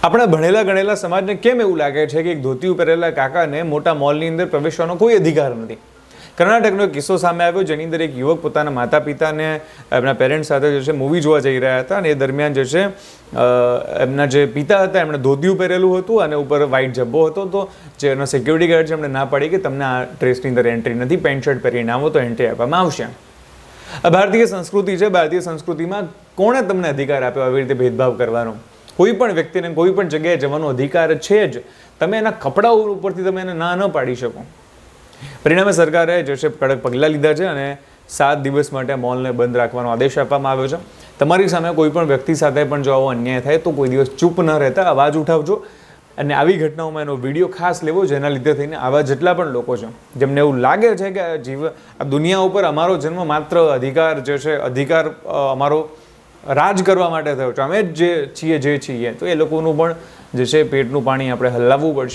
આપણા ભણેલા ગણેલા સમાજને કેમ એવું લાગે છે કે એક ધોતી પહેરેલા કાકાને મોટા મોલની અંદર પ્રવેશવાનો કોઈ અધિકાર નથી? કર્ણાટકનો એક કિસ્સો સામે આવ્યો, જેની અંદર એક યુવક પોતાના માતા પિતાને એમના પેરેન્ટ્સ સાથે જે છે મૂવી જોવા જઈ રહ્યા હતા, અને એ દરમિયાન જે છે એમના જે પિતા હતા એમણે ધોતિયું પહેરેલું હતું અને ઉપર વ્હાઇટ જબ્બો હતો. તો જે એનો સિક્યુરિટી ગાર્ડ છે એમણે ના પાડી કે તમને આ ડ્રેસની અંદર એન્ટ્રી નથી, પેન્ટ શર્ટ પહેરીને આવો તો એન્ટ્રી આપવામાં આવશે. આ ભારતીય સંસ્કૃતિ છે. ભારતીય સંસ્કૃતિમાં કોણે તમને અધિકાર આપ્યો આવી રીતે ભેદભાવ કરવાનો? કોઈ પણ વ્યક્તિને કોઈ પણ જગ્યાએ જવાનો અધિકાર છે જ. તમે એના કપડાઓ ઉપરથી તમે એને ના ન પાડી શકો. પરિણામે સરકારે જે છે કડક પગલાં લીધા છે અને 7 દિવસ માટે મોલને બંધ રાખવાનો આદેશ આપવામાં આવ્યો છે. તમારી સામે કોઈ પણ વ્યક્તિ સાથે પણ જો આવો અન્યાય થાય તો કોઈ દિવસ ચૂપ ન રહેતા અવાજ ઉઠાવજો, અને આવી ઘટનાઓમાં એનો વિડીયો ખાસ લેવો, જેના લીધે થઈને આવા જેટલા પણ લોકો છે જેમને એવું લાગે છે કે આ દુનિયા ઉપર અમારો જન્મ માત્ર અધિકાર જે છે અમારો રાજ કરવા માટે થયો છે, અમે જ જે છીએ તો એ લોકોનું પણ જે છે પેટનું પાણી આપણે હલાવવું પડશે.